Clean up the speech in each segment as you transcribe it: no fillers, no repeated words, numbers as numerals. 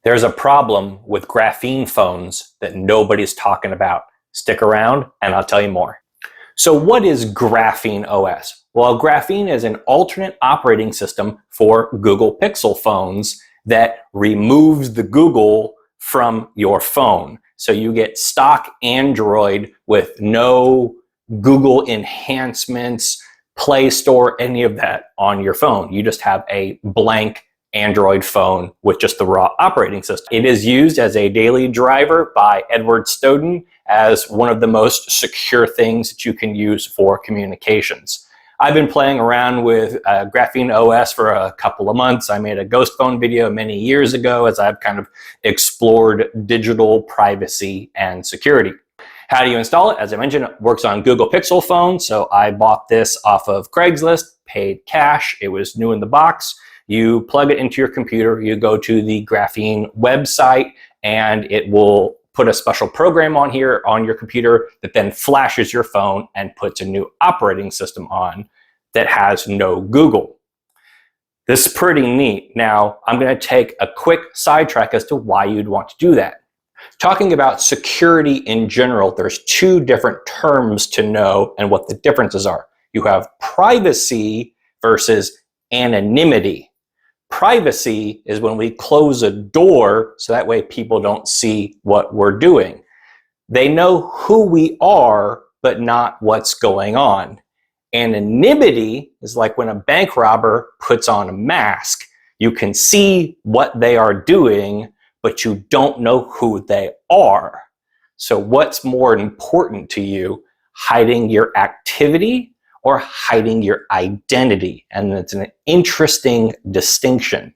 There's a problem with graphene phones that nobody's talking about. Stick around and I'll tell you more. So what is Graphene OS? Well, Graphene is an alternate operating system for Google Pixel phones that removes the Google from your phone. So you get stock Android with no Google enhancements, Play Store, any of that on your phone. You just have a blank Android phone with just the raw operating system. It is used as a daily driver by Edward Snowden as one of the most secure things that you can use for communications. I've been playing around with Graphene OS for a couple of months. I made a ghost phone video many years ago as I've kind of explored digital privacy and security. How do you install it? As I mentioned, it works on Google Pixel phones. So I bought this off of Craigslist, paid cash. It was new in the box. You plug it into your computer, you go to the Graphene website, and it will put a special program on here on your computer that then flashes your phone and puts a new operating system on that has no Google. This is pretty neat. Now, I'm going to take a quick sidetrack as to why you'd want to do that. Talking about security in general, there's two different terms to know and what the differences are. You have privacy versus anonymity. Privacy is when we close a door so that way people don't see what we're doing. They know who we are, but not what's going on. Anonymity is like when a bank robber puts on a mask. You can see what they are doing, but you don't know who they are. So what's more important to you, hiding your activity or hiding your identity? And it's an interesting distinction.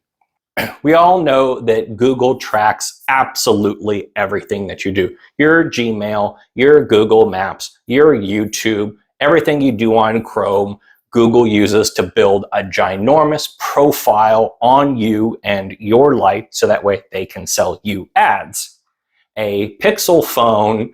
We all know that Google tracks absolutely everything that you do. Your Gmail, your Google Maps, your YouTube, everything you do on Chrome, Google uses to build a ginormous profile on you and your life so that way they can sell you ads. A Pixel phone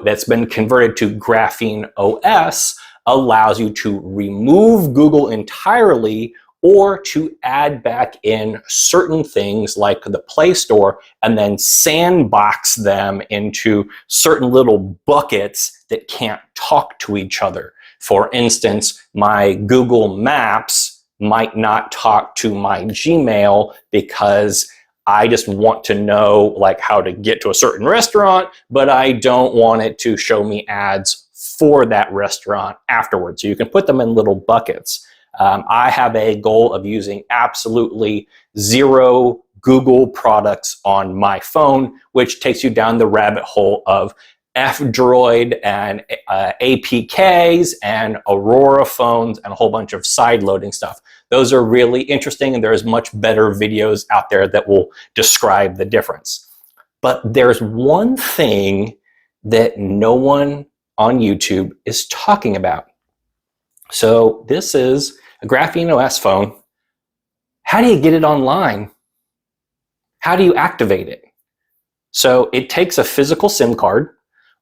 that's been converted to Graphene OS allows you to remove Google entirely or to add back in certain things like the Play Store and then sandbox them into certain little buckets that can't talk to each other. For instance, my Google Maps might not talk to my Gmail because I just want to know like how to get to a certain restaurant, but I don't want it to show me ads for that restaurant afterwards. So you can put them in little buckets. I have a goal of using absolutely zero Google products on my phone, which takes you down the rabbit hole of F-Droid and APKs and Aurora phones and a whole bunch of side-loading stuff. Those are really interesting, and there's much better videos out there that will describe the difference. But there's one thing that no one on YouTube is talking about. So this is a Graphene OS phone. How do you get it online? How do you activate it? So it takes a physical SIM card,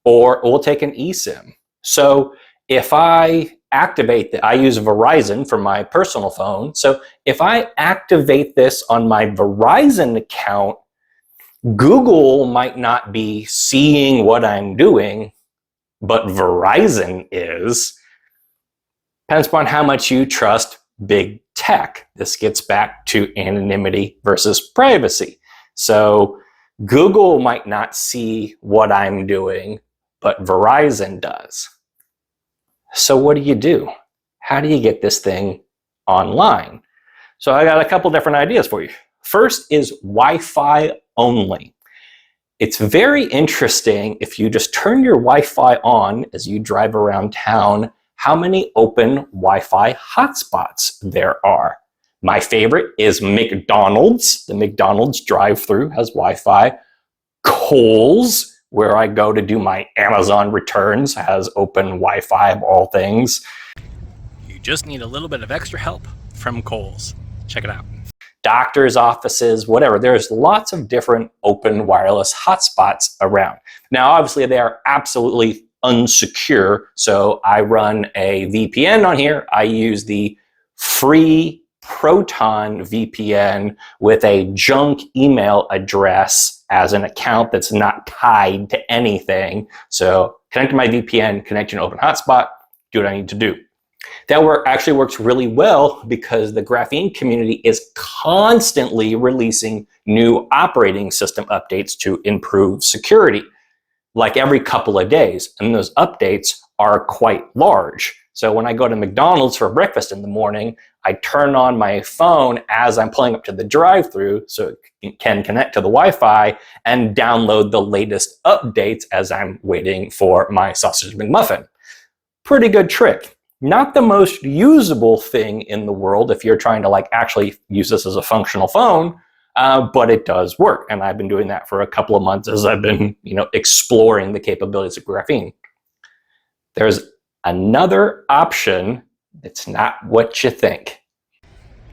or it will take an eSIM. So if I activate that, I use Verizon for my personal phone. So if I activate this on my Verizon account, Google might not be seeing what I'm doing, but Verizon is. Depends upon how much you trust big tech. This gets back to anonymity versus privacy. So Google might not see what I'm doing, but Verizon does. So what do? How do you get this thing online? So I got a couple different ideas for you. First is Wi-Fi only. It's very interesting if you just turn your Wi-Fi on as you drive around town, how many open Wi-Fi hotspots there are. My favorite is McDonald's. The McDonald's drive-thru has Wi-Fi. Kohl's, where I go to do my Amazon returns, has open Wi-Fi of all things. You just need a little bit of extra help from Kohl's. Check it out. Doctors' offices, whatever. There's lots of different open wireless hotspots around. Now, obviously, they are absolutely unsecure, so I run a VPN on here. I use the free Proton VPN with a junk email address as an account that's not tied to anything. So connect to my VPN, connect to an open hotspot, do what I need to do. That actually works really well because the Graphene community is constantly releasing new operating system updates to improve security, like every couple of days. And those updates are quite large. So when I go to McDonald's for breakfast in the morning, I turn on my phone as I'm pulling up to the drive-thru so it can connect to the Wi-Fi and download the latest updates as I'm waiting for my sausage McMuffin. Pretty good trick. Not the most usable thing in the world if you're trying to like actually use this as a functional phone, but it does work. And I've been doing that for a couple of months as I've been, exploring the capabilities of Graphene. There's another option that's not what you think.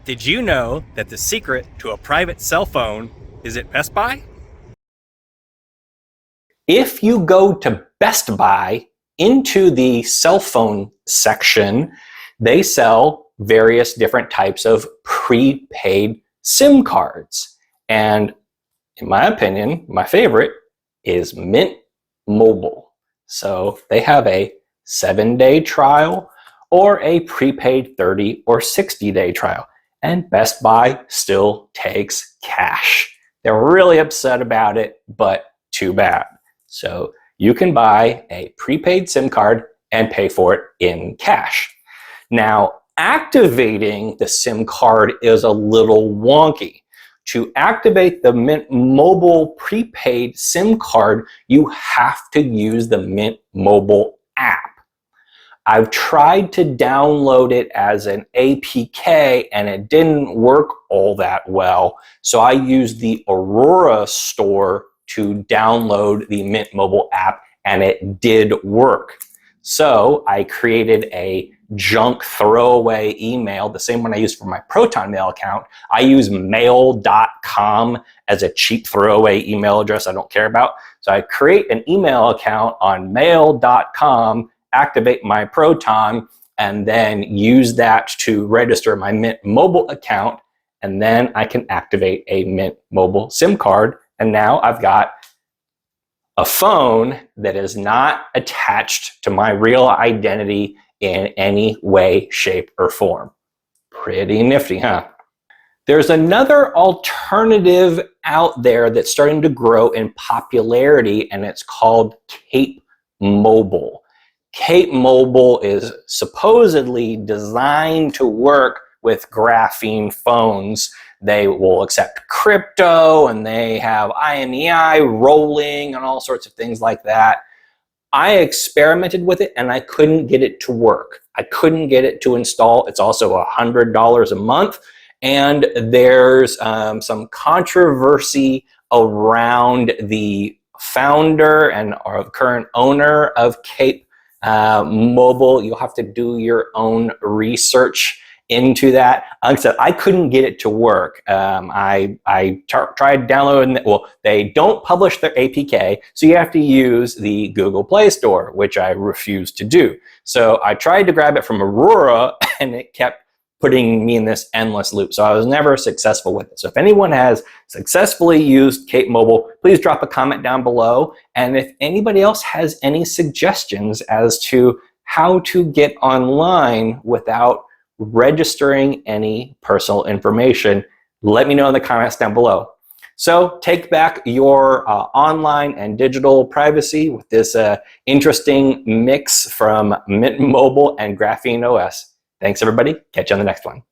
Did you know that the secret to a private cell phone is at Best Buy? If you go to Best Buy into the cell phone section, they sell various different types of prepaid SIM cards. And in my opinion, my favorite is Mint Mobile. So they have a 7-day trial or a prepaid 30 or 60-day trial. And Best Buy still takes cash. They're really upset about it, but too bad. So you can buy a prepaid SIM card and pay for it in cash. Now, activating the SIM card is a little wonky. To activate the Mint Mobile prepaid SIM card, you have to use the Mint Mobile app. I've tried to download it as an APK and it didn't work all that well. So I used the Aurora store to download the Mint Mobile app and it did work. So I created a junk throwaway email, the same one I used for my Proton Mail account. I use mail.com as a cheap throwaway email address I don't care about. So I create an email account on mail.com, activate my Proton, and then use that to register my Mint Mobile account. And then I can activate a Mint Mobile SIM card. And now I've got a phone that is not attached to my real identity in any way, shape, or form. Pretty nifty, huh? There's another alternative out there that's starting to grow in popularity, and it's called Cape Mobile. Cape Mobile is supposedly designed to work with Graphene phones. They will accept crypto and they have IMEI rolling and all sorts of things like that. I experimented with it and I couldn't get it to work. I couldn't get it to install. It's also $100 a month. And there's some controversy around the founder and our current owner of Cape Mobile. You'll have to do your own research into that. Like I said, I couldn't get it to work. I tried downloading it. Well, they don't publish their APK, so you have to use the Google Play Store, which I refuse to do. So I tried to grab it from Aurora, and it kept putting me in this endless loop. So I was never successful with it. So if anyone has successfully used Cape Mobile, please drop a comment down below. And if anybody else has any suggestions as to how to get online without registering any personal information, let me know in the comments down below. So take back your online and digital privacy with this interesting mix from Mint Mobile and Graphene OS. Thanks everybody. Catch you on the next one.